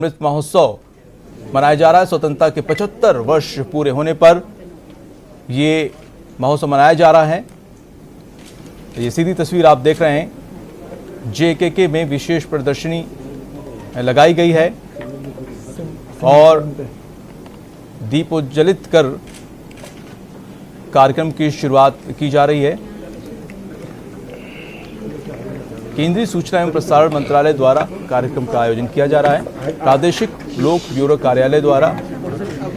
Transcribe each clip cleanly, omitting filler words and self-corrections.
अमृत महोत्सव मनाया जा रहा है। स्वतंत्रता के 75 वर्ष पूरे होने पर ये महोत्सव मनाया जा रहा है। ये सीधी तस्वीर आप देख रहे हैं। जेकेके में विशेष प्रदर्शनी लगाई गई है और दीपोज्वलित कर कार्यक्रम की शुरुआत की जा रही है। केंद्रीय सूचना एवं प्रसारण मंत्रालय द्वारा कार्यक्रम का आयोजन किया जा रहा है। प्रादेशिक लोक ब्यूरो कार्यालय द्वारा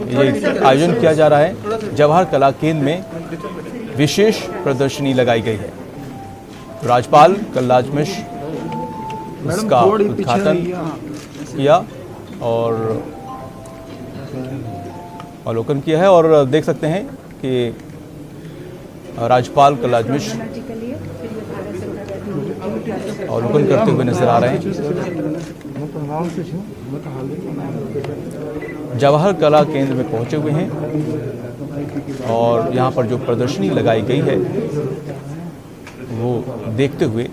ये आयोजन किया जा रहा है। जवाहर कला केंद्र में विशेष प्रदर्शनी लगाई गई है। राज्यपाल कलराज मिश्र इसका उद्घाटन किया और अवलोकन किया है और देख सकते हैं कि राज्यपाल कलराज मिश्र अवलोकन करते हुए नजर आ रहे हैं। जवाहर कला केंद्र में पहुंचे हुए हैं और यहां पर जो प्रदर्शनी लगाई गई है वो देखते हुए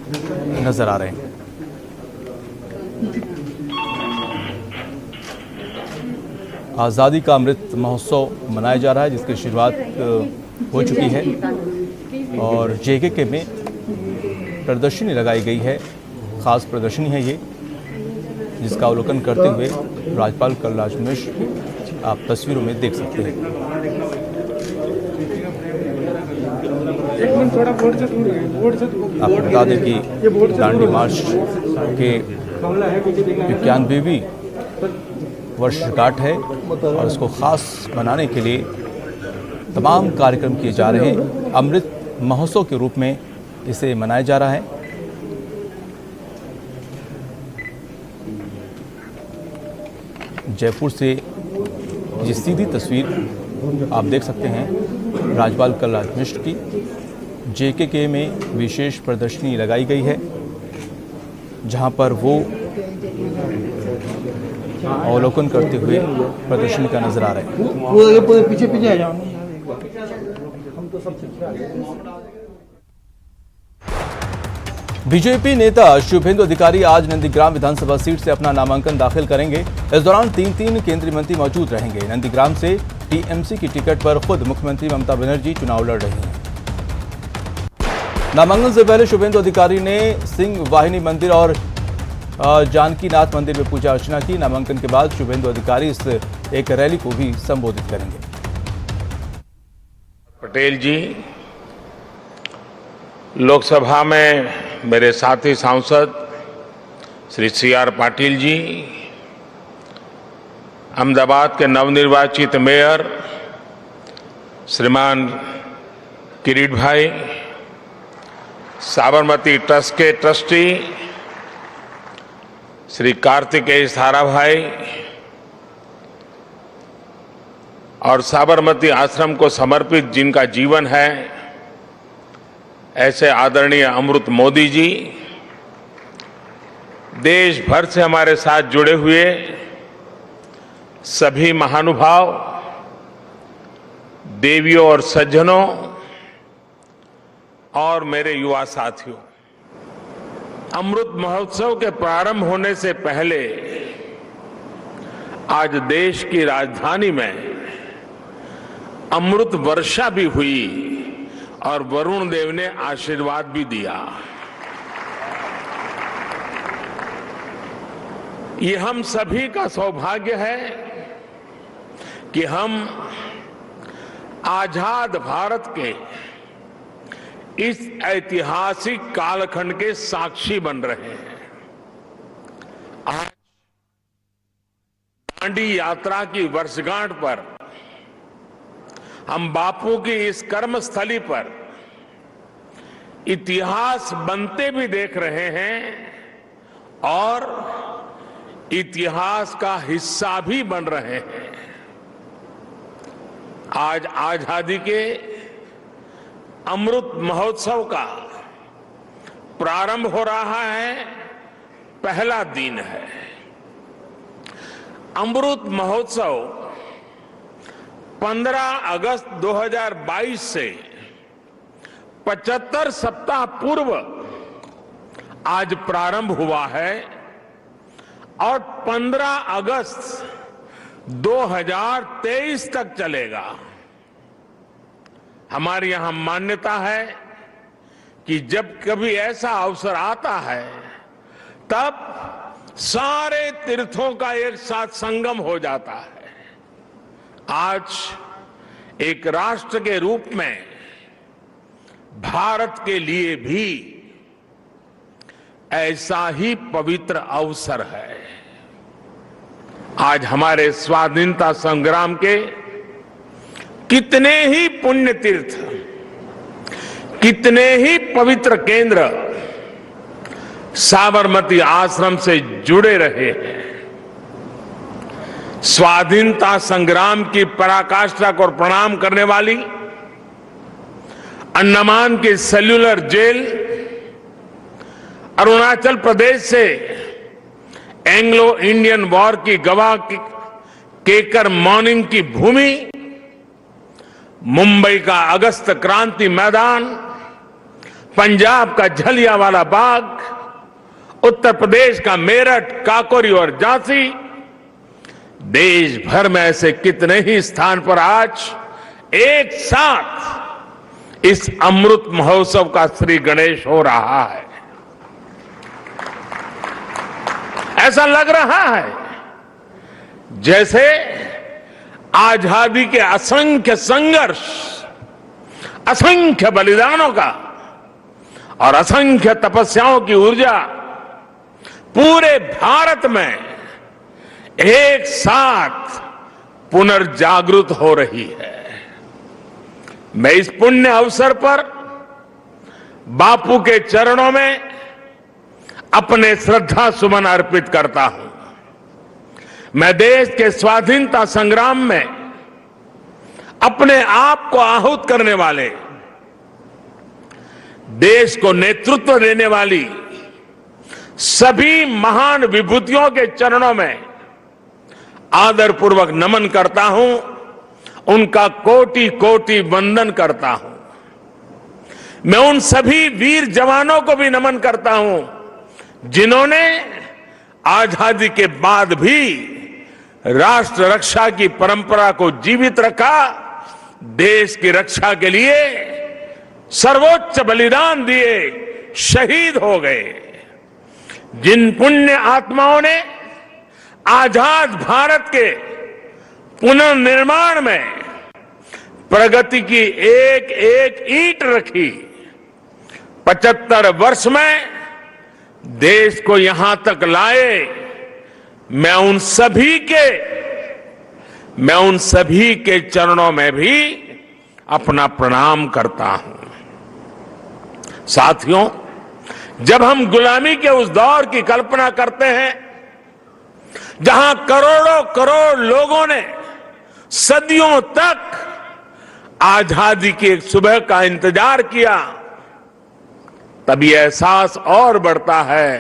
नजर आ रहे हैं। आज़ादी का अमृत महोत्सव मनाया जा रहा है, जिसकी शुरुआत हो चुकी है और जेकेके में प्रदर्शनी लगाई गई है। खास प्रदर्शनी है ये, जिसका अवलोकन करते हुए राज्यपाल कलराज मिश्र आप तस्वीरों में देख सकते हैं। आपको बता दें कि दांडी मार्च के 91वीं वर्षगांठ है और इसको खास मनाने के लिए तमाम कार्यक्रम किए जा रहे हैं। अमृत महोत्सव के रूप में इसे मनाया जा रहा है। जयपुर से ये सीधी तस्वीर आप देख सकते हैं राज्यपाल कलराज मिश्र की। जेकेके में विशेष प्रदर्शनी लगाई गई है, जहां पर वो अवलोकन करते हुए प्रदर्शनी का नजर आ रहे हैं। पीछे पीछे आ जाओ। बीजेपी नेता शुभेंदु अधिकारी आज नंदीग्राम विधानसभा सीट से अपना नामांकन दाखिल करेंगे। इस दौरान तीन केंद्रीय मंत्री मौजूद रहेंगे। नंदीग्राम से टीएमसी की टिकट पर खुद मुख्यमंत्री ममता बनर्जी चुनाव लड़ रही हैं। नामांकन से पहले शुभेंदु अधिकारी ने सिंह वाहिनी मंदिर और जानकीनाथ मंदिर में पूजा अर्चना की। नामांकन के बाद शुभेंदु अधिकारी इस एक रैली को भी संबोधित करेंगे। पटेल जी, लोकसभा में मेरे साथी सांसद श्री CR पाटिल जी, अहमदाबाद के नवनिर्वाचित मेयर श्रीमान किरीट भाई, साबरमती ट्रस्ट के ट्रस्टी श्री कार्तिकेय सारा भाई और साबरमती आश्रम को समर्पित जिनका जीवन है ऐसे आदरणीय अमृत मोदी जी, देश भर से हमारे साथ जुड़े हुए सभी महानुभाव, देवियों और सज्जनों और मेरे युवा साथियों, अमृत महोत्सव के प्रारंभ होने से पहले आज देश की राजधानी में अमृत वर्षा भी हुई और वरुण देव ने आशीर्वाद भी दिया। ये हम सभी का सौभाग्य है कि हम आजाद भारत के इस ऐतिहासिक कालखंड के साक्षी बन रहे हैं। आज दांडी यात्रा की वर्षगांठ पर हम बापू की इस कर्मस्थली पर इतिहास बनते भी देख रहे हैं और इतिहास का हिस्सा भी बन रहे हैं। आज आजादी के अमृत महोत्सव का प्रारंभ हो रहा है, पहला दिन है। अमृत महोत्सव 15 अगस्त 2022 से 75 सप्ताह पूर्व आज प्रारंभ हुआ है और 15 अगस्त 2023 तक चलेगा। हमारी यहां मान्यता है कि जब कभी ऐसा अवसर आता है तब सारे तीर्थों का एक साथ संगम हो जाता है। आज एक राष्ट्र के रूप में भारत के लिए भी ऐसा ही पवित्र अवसर है। आज हमारे स्वाधीनता संग्राम के कितने ही पुण्य तीर्थ, कितने ही पवित्र केंद्र साबरमती आश्रम से जुड़े रहे हैं। स्वाधीनता संग्राम की पराकाष्ठा को प्रणाम करने वाली अंडमान की सेल्यूलर जेल, अरुणाचल प्रदेश से एंग्लो इंडियन वॉर की गवाह केकर मॉर्निंग की भूमि, मुंबई का अगस्त क्रांति मैदान, पंजाब का जलियांवाला बाग, उत्तर प्रदेश का मेरठ, काकोरी और झांसी, देश भर में ऐसे कितने ही स्थान पर आज एक साथ इस अमृत महोत्सव का श्री गणेश हो रहा है। ऐसा लग रहा है जैसे आजादी के असंख्य संघर्ष, असंख्य बलिदानों का और असंख्य तपस्याओं की ऊर्जा पूरे भारत में एक साथ पुनर्जागृत हो रही है। मैं इस पुण्य अवसर पर बापू के चरणों में अपने श्रद्धा सुमन अर्पित करता हूं। मैं देश के स्वाधीनता संग्राम में अपने आप को आहूत करने वाले, देश को नेतृत्व देने वाली सभी महान विभूतियों के चरणों में आदरपूर्वक नमन करता हूं, उनका कोटि कोटि वंदन करता हूं। मैं उन सभी वीर जवानों को भी नमन करता हूं जिन्होंने आजादी के बाद भी राष्ट्र रक्षा की परंपरा को जीवित रखा, देश की रक्षा के लिए सर्वोच्च बलिदान दिए, शहीद हो गए। जिन पुण्य आत्माओं ने आजाद भारत के पुनर्निर्माण में प्रगति की एक एक ईंट रखी, 75 वर्ष में देश को यहां तक लाए, मैं उन सभी के चरणों में भी अपना प्रणाम करता हूं। साथियों, जब हम गुलामी के उस दौर की कल्पना करते हैं जहां करोड़ों करोड़ लोगों ने सदियों तक आजादी की एक सुबह का इंतजार किया, तब ये एहसास और बढ़ता है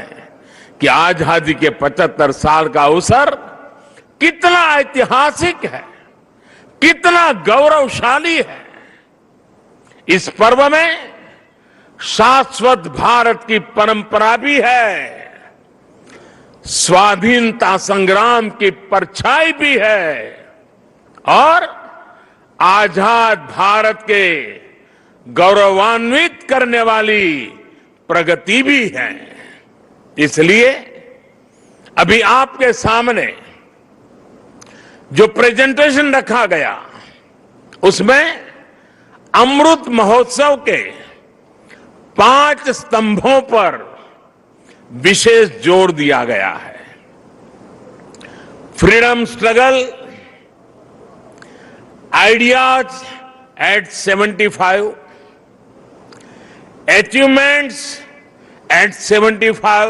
कि आजादी के 75 साल का अवसर कितना ऐतिहासिक है, कितना गौरवशाली है। इस पर्व में शाश्वत भारत की परंपरा भी है, स्वाधीनता संग्राम की परछाई भी है और आजाद भारत के गौरवान्वित करने वाली प्रगति भी है। इसलिए अभी आपके सामने जो प्रेजेंटेशन रखा गया उसमें अमृत महोत्सव के 5 स्तंभों पर विशेष जोर दिया गया है। Freedom struggle, ideas at 75, achievements at 75,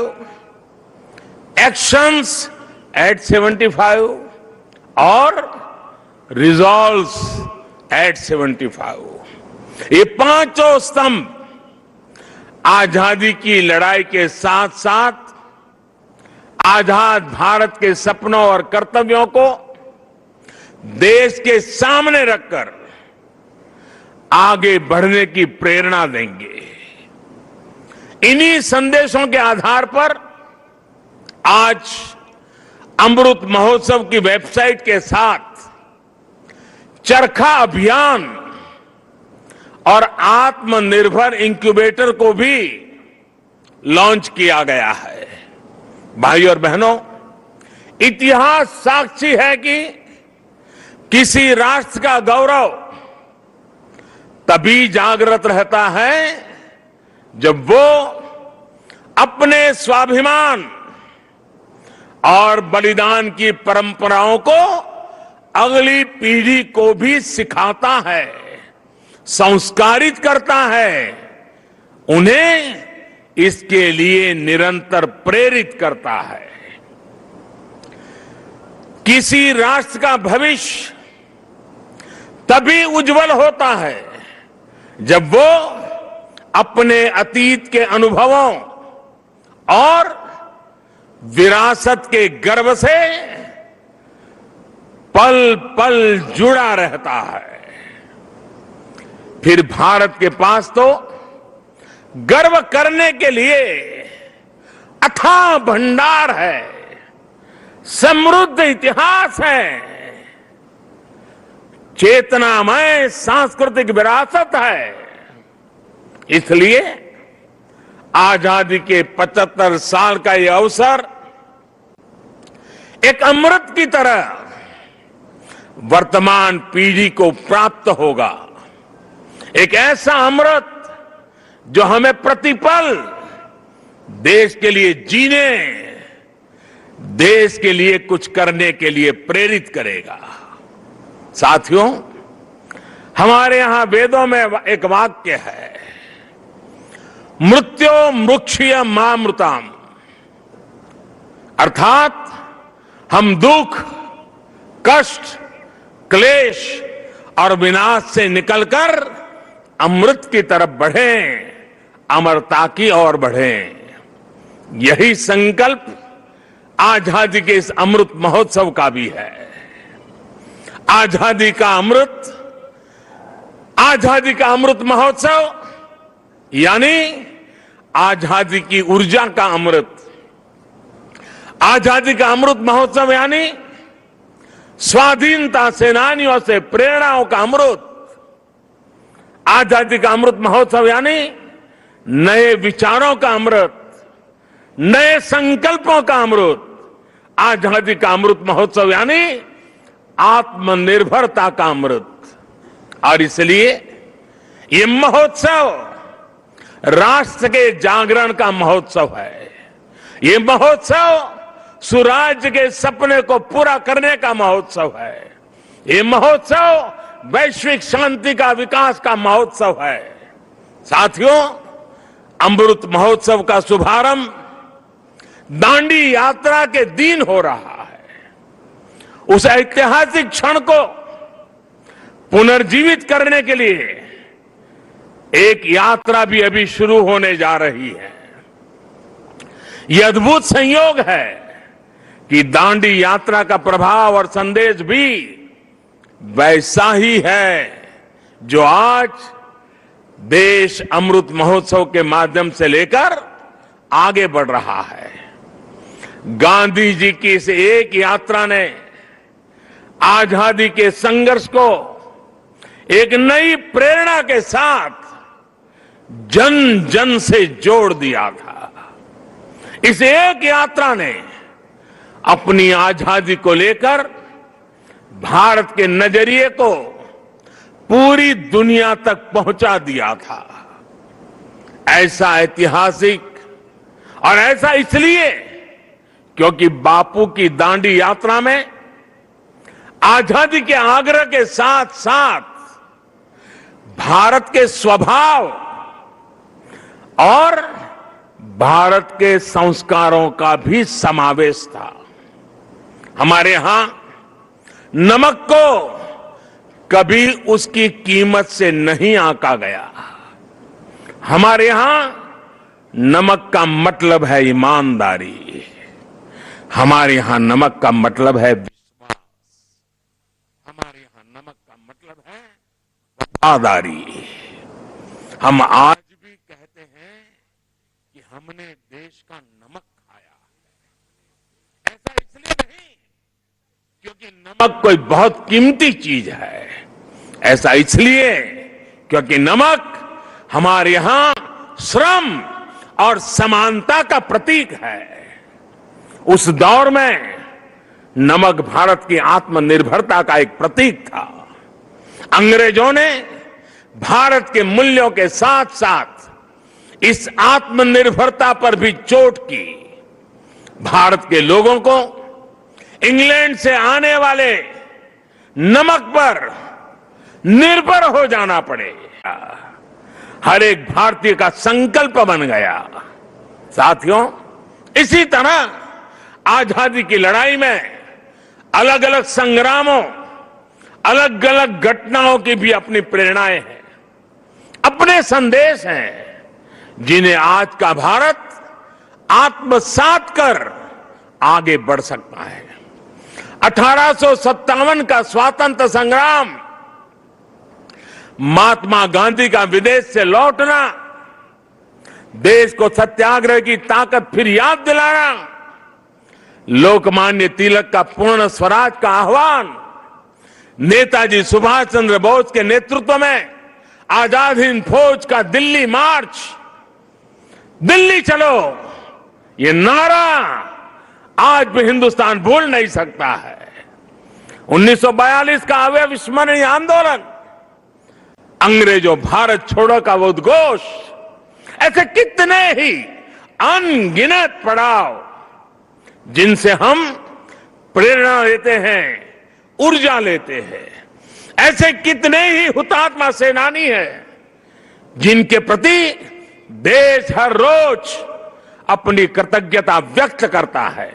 actions at 75 और रिजॉल्व्स एट 75। ये पांचों स्तंभ आजादी की लड़ाई के साथ साथ आजाद भारत के सपनों और कर्तव्यों को देश के सामने रखकर आगे बढ़ने की प्रेरणा देंगे। इन्हीं संदेशों के आधार पर आज अमृत महोत्सव की वेबसाइट के साथ चरखा अभियान और आत्मनिर्भर इंक्यूबेटर को भी लॉन्च किया गया है। भाइयों और बहनों, इतिहास साक्षी है कि किसी राष्ट्र का गौरव तभी जागृत रहता है जब वो अपने स्वाभिमान और बलिदान की परंपराओं को अगली पीढ़ी को भी सिखाता है, संस्कारित करता है, उन्हें इसके लिए निरंतर प्रेरित करता है। किसी राष्ट्र का भविष्य तभी उज्जवल होता है जब वो अपने अतीत के अनुभवों और विरासत के गर्व से पल पल जुड़ा रहता है। फिर भारत के पास तो गर्व करने के लिए अथाह भंडार है, समृद्ध इतिहास है, चेतनामय सांस्कृतिक विरासत है। इसलिए आजादी के 75 साल का यह अवसर एक अमृत की तरह वर्तमान पीढ़ी को प्राप्त होगा। एक ऐसा अमृत जो हमें प्रतिपल देश के लिए जीने, देश के लिए कुछ करने के लिए प्रेरित करेगा। साथियों, हमारे यहां वेदों में एक वाक्य है, मृत्यो मुक्षीय मामृताम, अर्थात हम दुख, कष्ट, क्लेश और विनाश से निकलकर अमृत की तरफ बढ़ें, अमरता की ओर बढ़ें। यही संकल्प आजादी के इस अमृत महोत्सव का भी है। आजादी का अमृत महोत्सव यानी आजादी की ऊर्जा का अमृत। आजादी का अमृत महोत्सव यानी स्वाधीनता सेनानियों से प्रेरणाओं का अमृत। आजादी का अमृत महोत्सव यानी नए विचारों का अमृत, नए संकल्पों का अमृत। आजादी का अमृत महोत्सव यानी आत्मनिर्भरता का अमृत। और इसलिए ये महोत्सव राष्ट्र के जागरण का महोत्सव है। ये महोत्सव सुराज्य के सपने को पूरा करने का महोत्सव है। ये महोत्सव वैश्विक शांति का, विकास का महोत्सव है। साथियों, अमृत महोत्सव का शुभारंभ दांडी यात्रा के दिन हो रहा है। उस ऐतिहासिक क्षण को पुनर्जीवित करने के लिए एक यात्रा भी अभी शुरू होने जा रही है। यह अद्भुत संयोग है कि दांडी यात्रा का प्रभाव और संदेश भी वैसा ही है जो आज देश अमृत महोत्सव के माध्यम से लेकर आगे बढ़ रहा है। गांधी जी की इस एक यात्रा ने आजादी के संघर्ष को एक नई प्रेरणा के साथ जन जन से जोड़ दिया था। इस एक यात्रा ने अपनी आजादी को लेकर भारत के नजरिए को पूरी दुनिया तक पहुंचा दिया था। ऐसा ऐतिहासिक, और ऐसा इसलिए क्योंकि बापू की दांडी यात्रा में आजादी के आग्रह के साथ साथ भारत के स्वभाव और भारत के संस्कारों का भी समावेश था। हमारे यहां नमक को कभी उसकी कीमत से नहीं आंका गया। हमारे यहां नमक का मतलब है ईमानदारी। हमारे यहां नमक का मतलब है विश्वास। हमारे यहां नमक का मतलब है वफादारी। हम आज भी कहते हैं कि हमने देश का नमक खाया। ऐसा इसलिए नहीं क्योंकि नमक कोई बहुत कीमती चीज है। ऐसा इसलिए क्योंकि नमक हमारे यहां श्रम और समानता का प्रतीक है। उस दौर में नमक भारत की आत्मनिर्भरता का एक प्रतीक था। अंग्रेजों ने भारत के मूल्यों के साथ साथ इस आत्मनिर्भरता पर भी चोट की। भारत के लोगों को इंग्लैंड से आने वाले नमक पर निर्भर हो जाना पड़े, हर एक भारतीय का संकल्प बन गया। साथियों, इसी तरह आजादी की लड़ाई में अलग अलग संग्रामों, अलग अलग घटनाओं की भी अपनी प्रेरणाएं हैं, अपने संदेश हैं, जिन्हें आज का भारत आत्मसात कर आगे बढ़ सकता है। 1857 का स्वातंत्र संग्राम, महात्मा गांधी का विदेश से लौटना, देश को सत्याग्रह की ताकत फिर याद दिलाना, लोकमान्य तिलक का पूर्ण स्वराज का आह्वान, नेताजी सुभाष चंद्र बोस के नेतृत्व में आजाद हिंद फौज का दिल्ली मार्च, दिल्ली चलो, ये नारा आज भी हिंदुस्तान भूल नहीं सकता है। 1942 का अविस्मरणीय आंदोलन, अंग्रेजों भारत छोड़ो का वो उद्घोष, ऐसे कितने ही अनगिनत पड़ाव जिनसे हम प्रेरणा लेते हैं, ऊर्जा लेते हैं। ऐसे कितने ही हुतात्मा सेनानी हैं जिनके प्रति देश हर रोज अपनी कृतज्ञता व्यक्त करता है।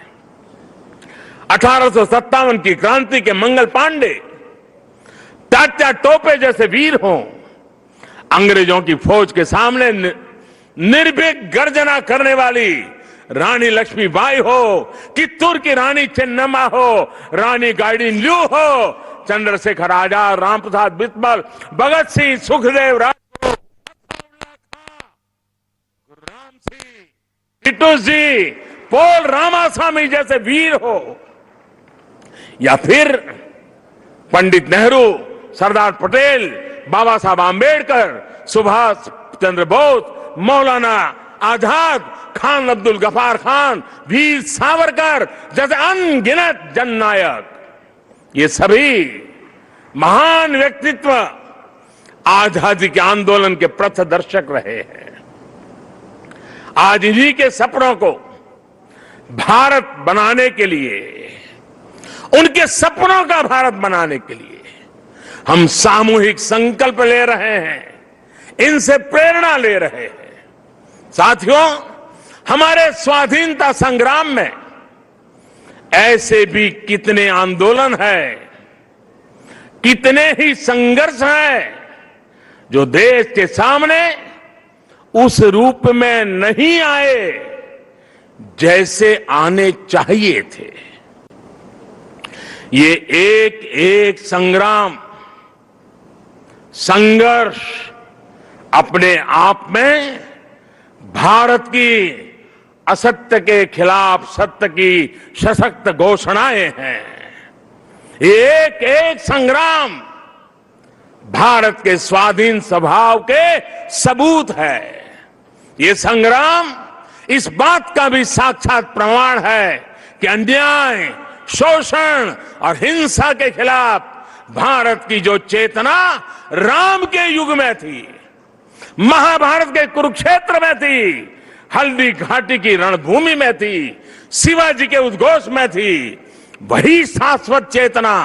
1857 की क्रांति के मंगल पांडे, तात्या टोपे जैसे वीर हों, अंग्रेजों की फौज के सामने निर्भीक गर्जना करने वाली रानी लक्ष्मीबाई हो, कित्तूर की रानी चेन्नम्मा हो, रानी गाइडिनल्यू हो, चंद्रशेखर आजाद, रामप्रसाद बिस्मिल, भगत सिंह, सुखदेव, राजगुरु, राम सिंह, टिट्टू जी, पोल रामास्वामी जैसे वीर हो, या फिर पंडित नेहरू, सरदार पटेल, बाबा साहब आंबेडकर, सुभाष चंद्र बोस, मौलाना आजाद, खान अब्दुल गफार खान, वीर सावरकर जैसे अनगिनत जननायक, ये सभी महान व्यक्तित्व आजादी के आंदोलन के पथदर्शक रहे हैं। आज इन्हीं के सपनों को भारत बनाने के लिए, उनके सपनों का भारत बनाने के लिए हम सामूहिक संकल्प ले रहे हैं, इनसे प्रेरणा ले रहे हैं। साथियों, हमारे स्वाधीनता संग्राम में ऐसे भी कितने आंदोलन हैं, कितने ही संघर्ष हैं जो देश के सामने उस रूप में नहीं आए जैसे आने चाहिए थे। ये एक एक संग्राम, संघर्ष अपने आप में भारत की असत्य के खिलाफ सत्य की सशक्त घोषणाएं हैं। एक एक संग्राम भारत के स्वाधीन स्वभाव के सबूत है। ये संग्राम इस बात का भी साक्षात प्रमाण है कि अन्याय, शोषण और हिंसा के खिलाफ भारत की जो चेतना राम के युग में थी, महाभारत के कुरुक्षेत्र में थी, हल्दी घाटी की रणभूमि में थी, शिवाजी के उद्घोष में थी, वही शाश्वत चेतना,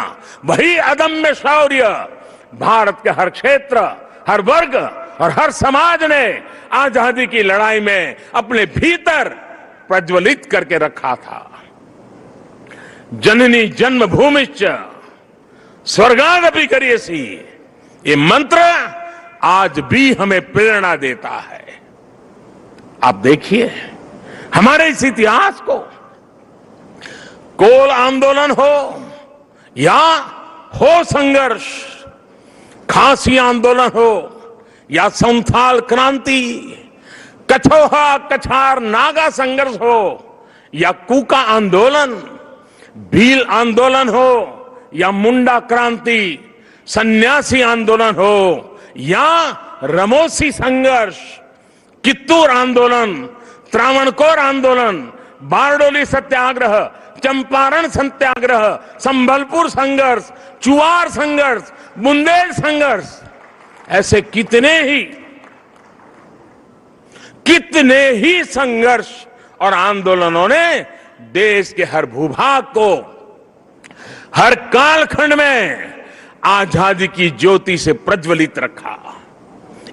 वही अदम्य शौर्य भारत के हर क्षेत्र, हर वर्ग और हर समाज ने आजादी की लड़ाई में अपने भीतर प्रज्वलित करके रखा था। जननी जन्मभूमिश्च स्वर्गादपि करियसी, ये मंत्र आज भी हमें प्रेरणा देता है। आप देखिए हमारे इस इतिहास को, कोल आंदोलन हो या हो संघर्ष, खासी आंदोलन हो या संथाल क्रांति, कछोहा कछार नागा संघर्ष हो या कूका आंदोलन, भील आंदोलन हो या मुंडा क्रांति, सन्यासी आंदोलन हो या रमोसी संघर्ष, कित्तूर आंदोलन, त्रावणकोर आंदोलन, बारडोली सत्याग्रह, चंपारण सत्याग्रह, संबलपुर संघर्ष, चुआर संघर्ष, बुंदेल संघर्ष, ऐसे कितने ही संघर्ष और आंदोलनों ने देश के हर भूभाग को, हर कालखंड में आजादी की ज्योति से प्रज्वलित रखा।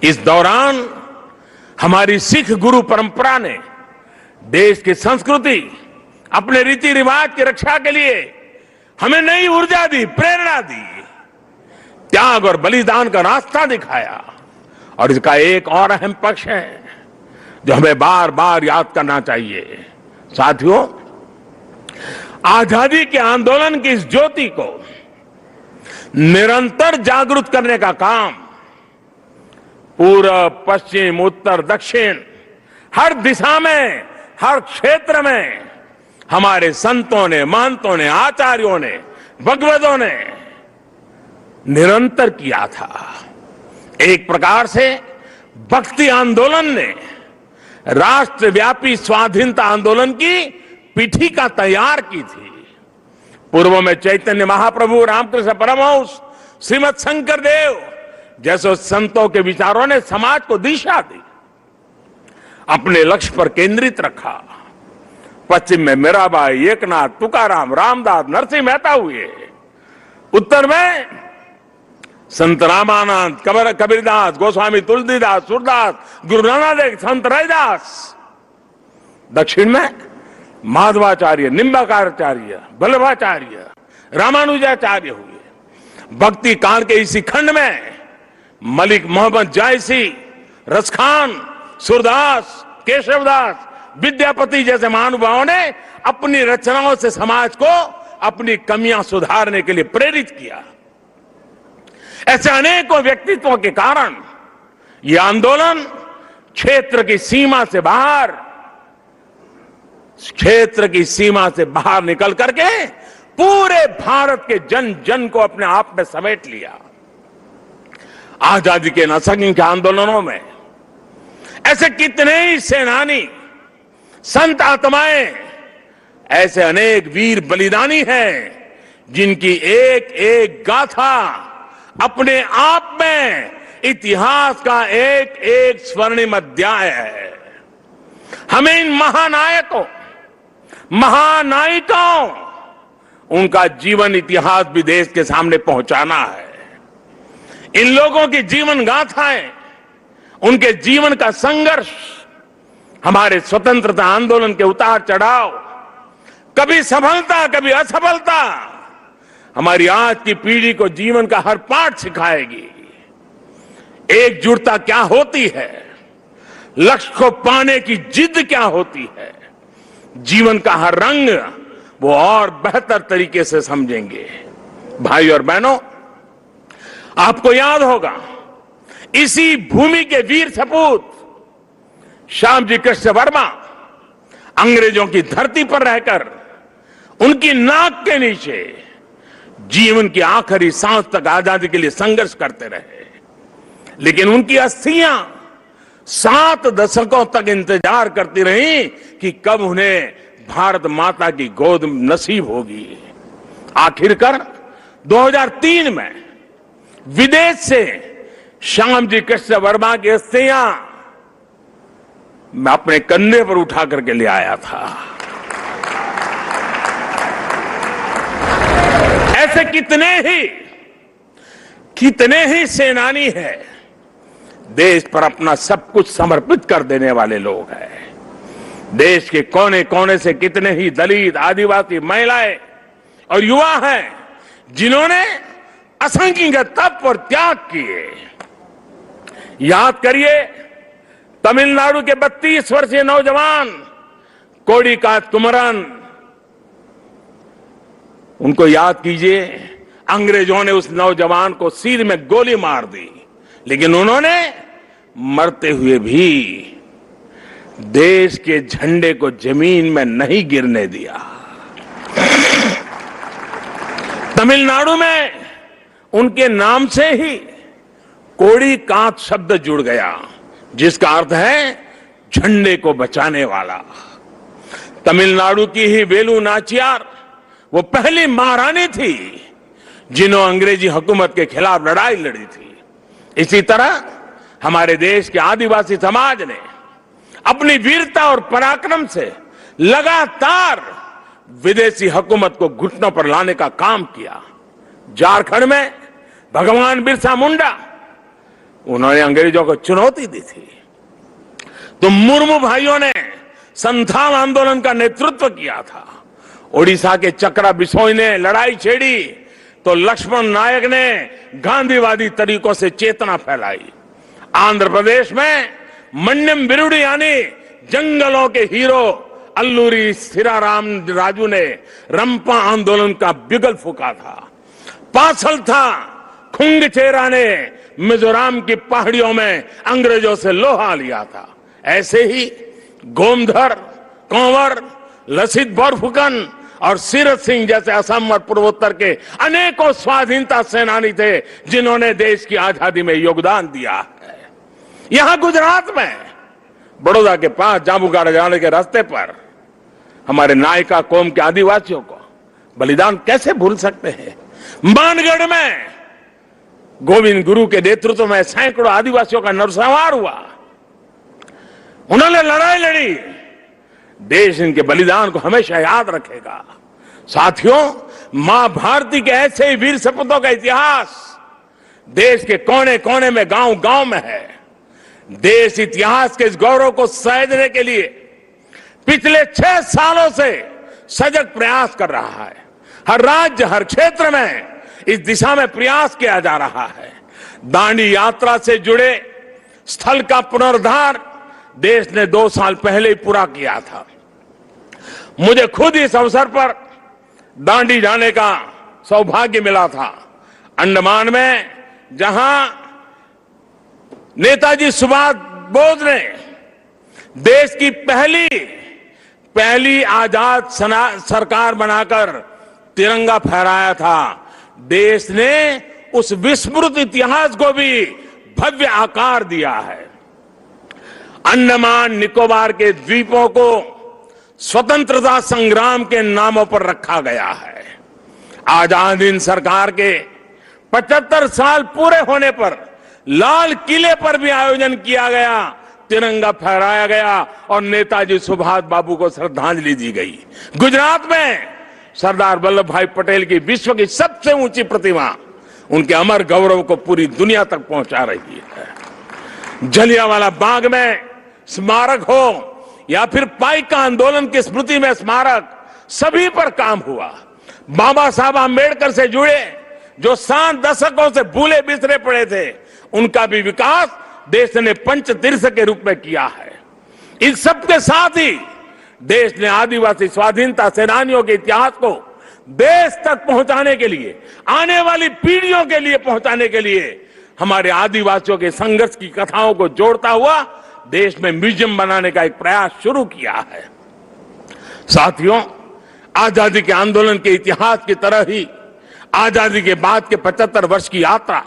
इस दौरान हमारी सिख गुरु परंपरा ने देश की संस्कृति, अपने रीति रिवाज की रक्षा के लिए हमें नई ऊर्जा दी, प्रेरणा दी, त्याग और बलिदान का रास्ता दिखाया। और इसका एक और अहम पक्ष है जो हमें बार बार याद करना चाहिए। साथियों, आजादी के आंदोलन की इस ज्योति को निरंतर जागृत करने का काम पूर्व, पश्चिम, उत्तर, दक्षिण, हर दिशा में, हर क्षेत्र में हमारे संतों ने, महंतों ने, आचार्यों ने, भगवतों ने निरंतर किया था। एक प्रकार से भक्ति आंदोलन ने राष्ट्रव्यापी स्वाधीनता आंदोलन की पीठिका तैयार की थी। पूर्व में चैतन्य महाप्रभु, रामकृष्ण परमहंस, श्रीमद शंकर देव जैसे संतों के विचारों ने समाज को दिशा दी, अपने लक्ष्य पर केंद्रित रखा। पश्चिम में मीराबाई, एकनाथ, तुकाराम, रामदास, नरसिंह मेहता हुए। उत्तर में संत रामानंद, कबीरदास, गोस्वामी तुलसीदास, सूरदास, गुरु नानक देव, संत रविदास। दक्षिण में माधवाचार्य, निम्बाकारचार्य, वल्लभाचार्य, रामानुजाचार्य हुए। भक्ति काल के इसी खंड में मलिक मोहम्मद जायसी, रसखान, सूरदास, केशवदास, विद्यापति जैसे महानुभावों ने अपनी रचनाओं से समाज को अपनी कमियां सुधारने के लिए प्रेरित किया। ऐसे अनेकों व्यक्तित्वों के कारण यह आंदोलन क्षेत्र की सीमा से बाहर निकल करके पूरे भारत के जन जन को अपने आप में समेट लिया। आजादी के असंख्य आंदोलनों में ऐसे कितने ही सेनानी, संत आत्माएं, ऐसे अनेक वीर बलिदानी हैं जिनकी एक एक गाथा अपने आप में इतिहास का एक एक स्वर्णिम अध्याय है। हमें इन महानायकों, महानायिकाओं, उनका जीवन इतिहास भी देश के सामने पहुंचाना है। इन लोगों की जीवन गाथाएं, उनके जीवन का संघर्ष, हमारे स्वतंत्रता आंदोलन के उतार चढ़ाव, कभी सफलता कभी असफलता, हमारी आज की पीढ़ी को जीवन का हर पाठ सिखाएगी। एकजुटता क्या होती है, लक्ष्य को पाने की जिद क्या होती है, जीवन का हर रंग वो और बेहतर तरीके से समझेंगे। भाई और बहनों, आपको याद होगा इसी भूमि के वीर सपूत श्यामजी कृष्ण वर्मा अंग्रेजों की धरती पर रहकर उनकी नाक के नीचे जीवन की आखिरी सांस तक आजादी के लिए संघर्ष करते रहे। लेकिन उनकी अस्थियां 7 दशकों तक इंतजार करती रही कि कब उन्हें भारत माता की गोद नसीब होगी। आखिरकार 2003 में विदेश से श्यामजी कृष्ण वर्मा की अस्थियां मैं अपने कंधे पर उठा करके ले आया था। ऐसे कितने ही सेनानी हैं, देश पर अपना सब कुछ समर्पित कर देने वाले लोग हैं। देश के कोने कोने से कितने ही दलित, आदिवासी, महिलाएं और युवा हैं जिन्होंने असंख्य तप और त्याग किए। याद करिए तमिलनाडु के 32 वर्षीय नौजवान कोडिकात कुमरन, उनको याद कीजिए। अंग्रेजों ने उस नौजवान को सिर में गोली मार दी, लेकिन उन्होंने मरते हुए भी देश के झंडे को जमीन में नहीं गिरने दिया। तमिलनाडु में उनके नाम से ही कोड़ी कांत शब्द जुड़ गया, जिसका अर्थ है झंडे को बचाने वाला। तमिलनाडु की ही वेलु नाचियार वो पहली महारानी थी जिन्होंने अंग्रेजी हुकूमत के खिलाफ लड़ाई लड़ी थी। इसी तरह हमारे देश के आदिवासी समाज ने अपनी वीरता और पराक्रम से लगातार विदेशी हुकूमत को घुटनों पर लाने का काम किया। झारखंड में भगवान बिरसा मुंडा, उन्होंने अंग्रेजों को चुनौती दी थी, तो मुर्मू भाइयों ने संथाल आंदोलन का नेतृत्व किया था। ओडिशा के चक्रा बिसोई ने लड़ाई छेड़ी तो लक्ष्मण नायक ने गांधीवादी तरीकों से चेतना फैलाई। आंध्र प्रदेश में मन्यम बिरुडी यानी जंगलों के हीरो अल्लूरी सीराराम राजू ने रंपा आंदोलन का बिगल फूका था। पासल था खुंगचेरा ने मिजोरम की पहाड़ियों में अंग्रेजों से लोहा लिया था। ऐसे ही गोमधर, कंवर, लसित बोरफुकन और सीरत सिंह जैसे असम और पूर्वोत्तर के अनेकों स्वाधीनता सेनानी थे जिन्होंने देश की आजादी में योगदान दिया है। यहां गुजरात में बड़ौदा के पास जांबुगाड़ा जाने के रास्ते पर हमारे नायका कौम के आदिवासियों को बलिदान कैसे भूल सकते हैं। मानगढ़ में गोविंद गुरु के नेतृत्व में सैकड़ों आदिवासियों का नरसंहार हुआ। उन्होंने लड़ाई लड़ी। देश इनके बलिदान को हमेशा याद रखेगा। साथियों, मां भारती के ऐसे ही वीर सपूतों का इतिहास देश के कोने कोने में, गांव गांव में है। देश इतिहास के इस गौरव को सहेजने के लिए पिछले 6 सालों से सजग प्रयास कर रहा है। हर राज्य, हर क्षेत्र में इस दिशा में प्रयास किया जा रहा है। दांडी यात्रा से जुड़े स्थल का पुनरुद्धार देश ने 2 साल पहले ही पूरा किया था। मुझे खुद इस अवसर पर दांडी जाने का सौभाग्य मिला था। अंडमान में जहां नेताजी सुभाष बोस ने देश की पहली आजाद सरकार बनाकर तिरंगा फहराया था, देश ने उस विस्मृत इतिहास को भी भव्य आकार दिया है। अंडमान निकोबार के द्वीपों को स्वतंत्रता संग्राम के नामों पर रखा गया है। आजाद हिंद सरकार के 75 साल पूरे होने पर लाल किले पर भी आयोजन किया गया, तिरंगा फहराया गया और नेताजी सुभाष बाबू को श्रद्धांजलि दी गई। गुजरात में सरदार वल्लभ भाई पटेल की विश्व की सबसे ऊंची प्रतिमा उनके अमर गौरव को पूरी दुनिया तक पहुंचा रही है। जलियांवाला बाग में स्मारक हो या फिर पाइका आंदोलन की स्मृति में स्मारक, सभी पर काम हुआ। बाबा साहब आंबेडकर से जुड़े जो 7 दशकों से भूले बिसरे पड़े थे, उनका भी विकास देश ने पंचतीर्थ के रूप में किया है। इन सबके साथ ही देश ने आदिवासी स्वाधीनता सेनानियों के इतिहास को देश तक पहुंचाने के लिए, आने वाली पीढ़ियों के लिए पहुंचाने के लिए हमारे आदिवासियों के संघर्ष की कथाओं को जोड़ता हुआ देश में म्यूजियम बनाने का एक प्रयास शुरू किया है। साथियों, आजादी के आंदोलन के इतिहास की तरह ही आजादी के बाद के 75 वर्ष की यात्रा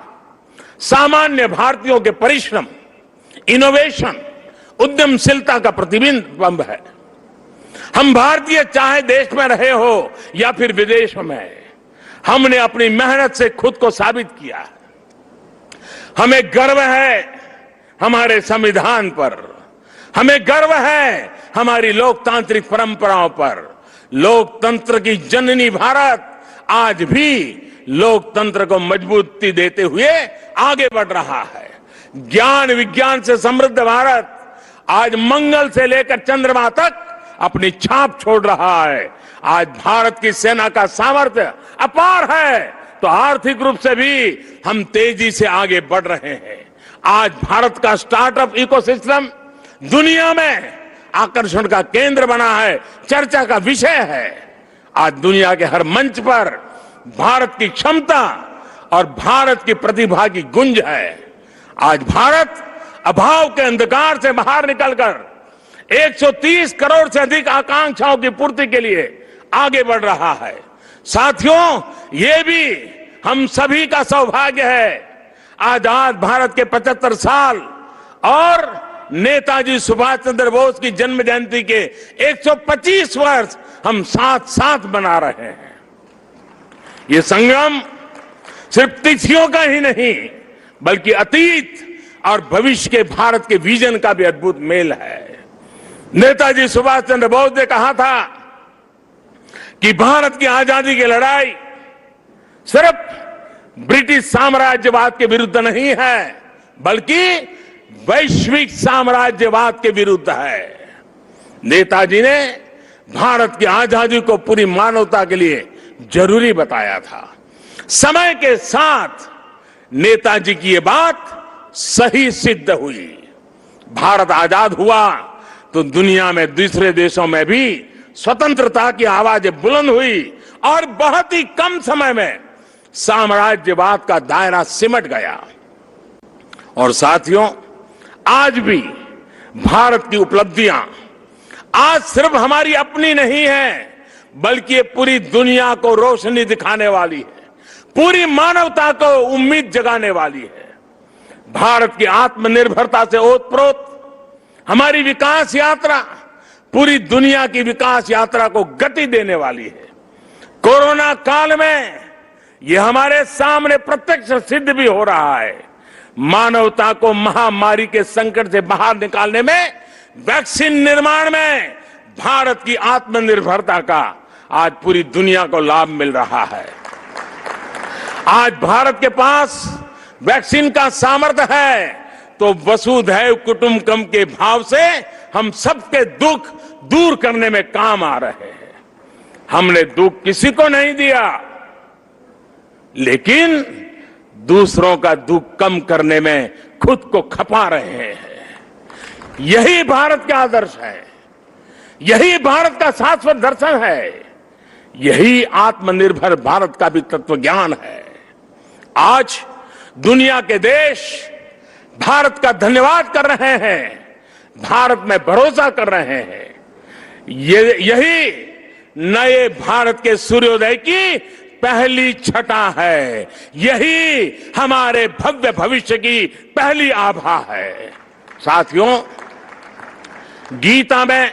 सामान्य भारतीयों के परिश्रम, इनोवेशन, उद्यमशीलता का प्रतिबिंब है। हम भारतीय चाहे देश में रहे हो या फिर विदेश में, हमने अपनी मेहनत से खुद को साबित किया है। हमें गर्व है हमारे संविधान पर, हमें गर्व है हमारी लोकतांत्रिक परंपराओं पर। लोकतंत्र की जननी भारत आज भी लोकतंत्र को मजबूती देते हुए आगे बढ़ रहा है। ज्ञान विज्ञान से समृद्ध भारत आज मंगल से लेकर चंद्रमा तक अपनी छाप छोड़ रहा है। आज भारत की सेना का सामर्थ्य अपार है, तो आर्थिक रूप से भी हम तेजी से आगे बढ़ रहे हैं। आज भारत का स्टार्टअप इकोसिस्टम दुनिया में आकर्षण का केंद्र बना है, चर्चा का विषय है। आज दुनिया के हर मंच पर भारत की क्षमता और भारत की प्रतिभा की गुंज है। आज भारत अभाव के अंधकार से बाहर निकलकर 130 करोड़ से अधिक आकांक्षाओं की पूर्ति के लिए आगे बढ़ रहा है। साथियों, ये भी हम सभी का सौभाग्य है। आजाद भारत के 75 साल और नेताजी सुभाष चंद्र बोस की जन्म जयंती के 125 वर्ष हम साथ साथ मना रहे हैं। ये संग्राम सिर्फ तिथियों का ही नहीं, बल्कि अतीत और भविष्य के भारत के विजन का भी अद्भुत मेल है। नेताजी सुभाष चंद्र बोस ने कहा था कि भारत की आजादी की लड़ाई सिर्फ ब्रिटिश साम्राज्यवाद के विरुद्ध नहीं है, बल्कि वैश्विक साम्राज्यवाद के विरुद्ध है। नेताजी ने भारत की आजादी को पूरी मानवता के लिए जरूरी बताया था। समय के साथ नेताजी की ये बात सही सिद्ध हुई। भारत आजाद हुआ तो दुनिया में दूसरे देशों में भी स्वतंत्रता की आवाजें बुलंद हुई और बहुत ही कम समय में साम्राज्यवाद का दायरा सिमट गया। और साथियों, आज भी भारत की उपलब्धियां आज सिर्फ हमारी अपनी नहीं है, बल्कि ये पूरी दुनिया को रोशनी दिखाने वाली है, पूरी मानवता को उम्मीद जगाने वाली है। भारत की आत्मनिर्भरता से ओतप्रोत हमारी विकास यात्रा पूरी दुनिया की विकास यात्रा को गति देने वाली है। कोरोना काल में यह हमारे सामने प्रत्यक्ष सिद्ध भी हो रहा है। मानवता को महामारी के संकट से बाहर निकालने में, वैक्सीन निर्माण में भारत की आत्मनिर्भरता का आज पूरी दुनिया को लाभ मिल रहा है। आज भारत के पास वैक्सीन का सामर्थ्य है तो वसुधैव कुटुंबकम के भाव से हम सबके दुख दूर करने में काम आ रहे हैं। हमने दुख किसी को नहीं दिया, लेकिन दूसरों का दुख कम करने में खुद को खपा रहे हैं। यही भारत का आदर्श है, यही भारत का शाश्वत दर्शन है, यही आत्मनिर्भर भारत का भी तत्व ज्ञान है। आज दुनिया के देश भारत का धन्यवाद कर रहे हैं, भारत में भरोसा कर रहे हैं। यही नए भारत के सूर्योदय की पहली छटा है, यही हमारे भव्य भविष्य की पहली आभा है। साथियों, गीता में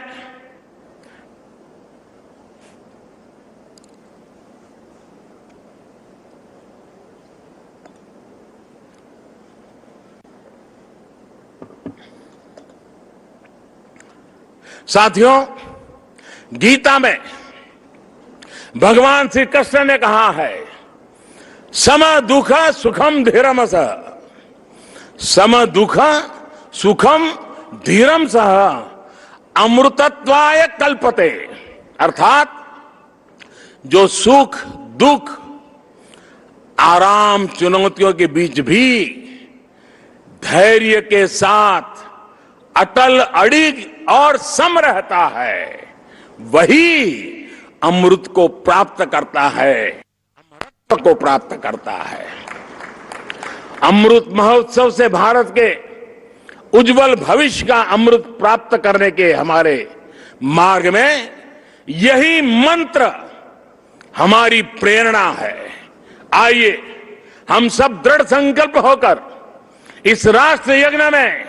भगवान श्री कृष्ण ने कहा है, सम दुख सुखम धीरम सह, सम दुख सुखम धीरम सह अमृतत्वाय कल्पते। अर्थात जो सुख दुख आराम चुनौतियों के बीच भी धैर्य के साथ अटल अड़िग और सम रहता है, वही अमृत को प्राप्त करता है, अमरत्व को प्राप्त करता है। अमृत महोत्सव से भारत के उज्जवल भविष्य का अमृत प्राप्त करने के हमारे मार्ग में यही मंत्र हमारी प्रेरणा है। आइए हम सब दृढ़ संकल्प होकर इस राष्ट्र यज्ञ में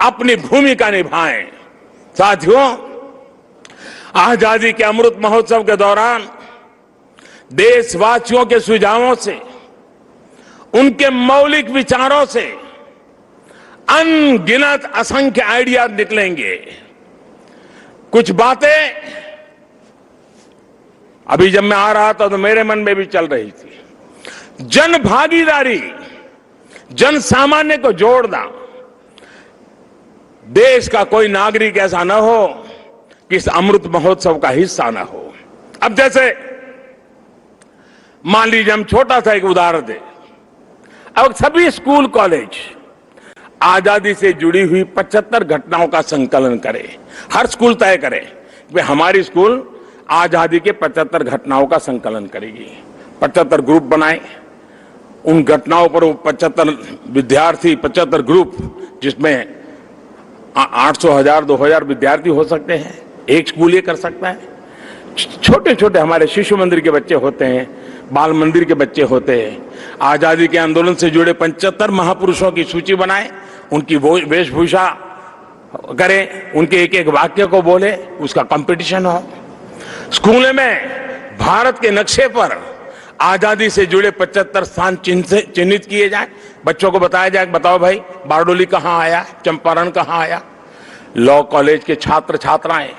अपनी भूमिका निभाएं। साथियों, आजादी के अमृत महोत्सव के दौरान देशवासियों के सुझावों से, उनके मौलिक विचारों से अनगिनत असंख्य आइडिया निकलेंगे। कुछ बातें अभी जब मैं आ रहा था तो मेरे मन में भी चल रही थी। जन भागीदारी, जन सामान्य को जोड़ना। देश का कोई नागरिक ऐसा न हो कि इस अमृत महोत्सव का हिस्सा न हो। अब जैसे मान लीजिए हम छोटा सा एक उदाहरण दें। अब सभी स्कूल कॉलेज आजादी से जुड़ी हुई 75 घटनाओं का संकलन करें। हर स्कूल तय करे कि हमारी स्कूल आजादी के 75 घटनाओं का संकलन करेगी। 75 ग्रुप बनाए, उन घटनाओं पर वो 75 विद्यार्थी, 75 ग्रुप, जिसमें 800, 1000, 2000 विद्यार्थी हो सकते हैं। एक स्कूल ये कर सकता है। छोटे छोटे हमारे शिशु मंदिर के बच्चे होते हैं, बाल मंदिर के बच्चे होते हैं, आजादी के आंदोलन से जुड़े 75 महापुरुषों की सूची बनाए, उनकी वेशभूषा करें, उनके एक एक वाक्य को बोले, उसका कंपटीशन हो। स्कूल में भारत के नक्शे पर आजादी से जुड़े 75 स्थान चिन्हित किए जाए, बच्चों को बताया जाए, बताओ भाई बारडोली कहां आया, चंपारण कहां आया। लॉ कॉलेज के छात्र छात्राएं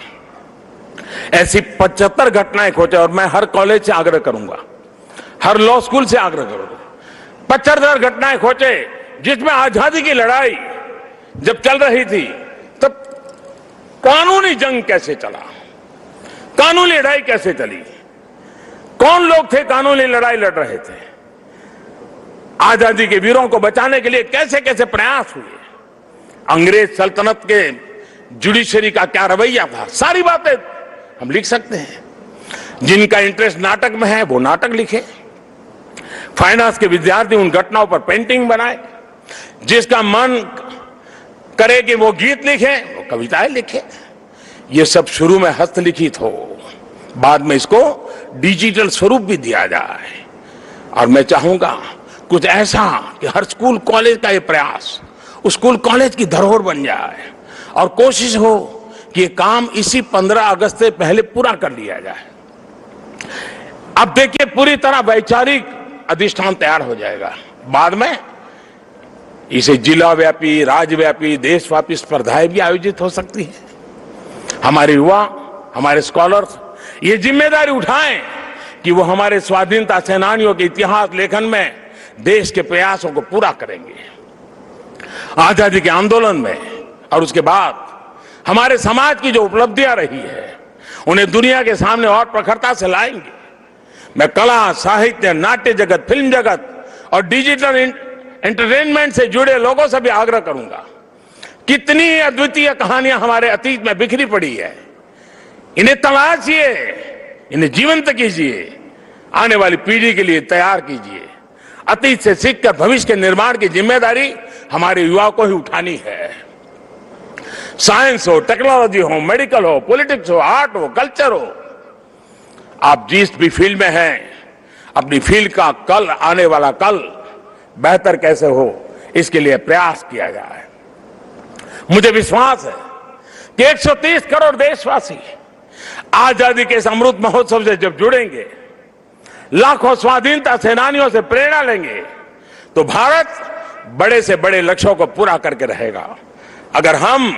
ऐसी 75 घटनाएं खोजे, और मैं हर कॉलेज से आग्रह करूंगा, हर लॉ स्कूल से आग्रह करूंगा, 75 घटनाएं खोजे जिसमें आजादी की लड़ाई जब चल रही थी तब कानूनी जंग कैसे चला, कानूनी लड़ाई कैसे चली, कौन लोग थे कानूनी लड़ाई लड़ रहे थे, आजादी के वीरों को बचाने के लिए कैसे कैसे प्रयास हुए, अंग्रेज सल्तनत के जुडिशरी का क्या रवैया था, सारी बातें हम लिख सकते हैं। जिनका इंटरेस्ट नाटक में है वो नाटक लिखे, फाइनेंस के विद्यार्थी उन घटनाओं पर पेंटिंग बनाए, जिसका मन करे कि वो गीत लिखे वो कविताएं लिखे। ये सब शुरू में हस्तलिखित हो, बाद में इसको डिजिटल स्वरूप भी दिया जाए। और मैं चाहूंगा कुछ ऐसा कि हर स्कूल कॉलेज का ये प्रयास उस स्कूल कॉलेज की धरोहर बन जाए, और कोशिश हो कि ये काम इसी 15 अगस्त से पहले पूरा कर लिया जाए। अब देखिए पूरी तरह वैचारिक अधिष्ठान तैयार हो जाएगा, बाद में इसे जिला व्यापी, राज्यव्यापी, देशव्यापी स्पर्धाएं भी आयोजित हो सकती हैं। हमारे युवा, हमारे स्कॉलर्स ये जिम्मेदारी उठाएं कि वो हमारे स्वाधीनता सेनानियों के इतिहास लेखन में देश के प्रयासों को पूरा करेंगे। आजादी के आंदोलन में और उसके बाद हमारे समाज की जो उपलब्धियां रही है उन्हें दुनिया के सामने और प्रखरता से लाएंगे। मैं कला, साहित्य, नाट्य जगत, फिल्म जगत और डिजिटल एंटरटेनमेंट से जुड़े लोगों से भी आग्रह करूंगा, कितनी अद्वितीय कहानियां हमारे अतीत में बिखरी पड़ी है, इन्हें तलाशिए, इन्हें जीवंत कीजिए, आने वाली पीढ़ी के लिए तैयार कीजिए। अतीत से सीखकर भविष्य के निर्माण की जिम्मेदारी हमारे युवाओं को ही उठानी है। साइंस हो, टेक्नोलॉजी हो, मेडिकल हो, पॉलिटिक्स हो, आर्ट हो, कल्चर हो, आप जिस भी फील्ड में हैं, अपनी फील्ड का कल, आने वाला कल बेहतर कैसे हो इसके लिए प्रयास किया जाए। मुझे विश्वास है कि 130 करोड़ देशवासी आजादी के इस अमृत महोत्सव से जब जुड़ेंगे, लाखों स्वाधीनता सेनानियों से प्रेरणा लेंगे, तो भारत बड़े से बड़े लक्ष्यों को पूरा करके रहेगा। अगर हम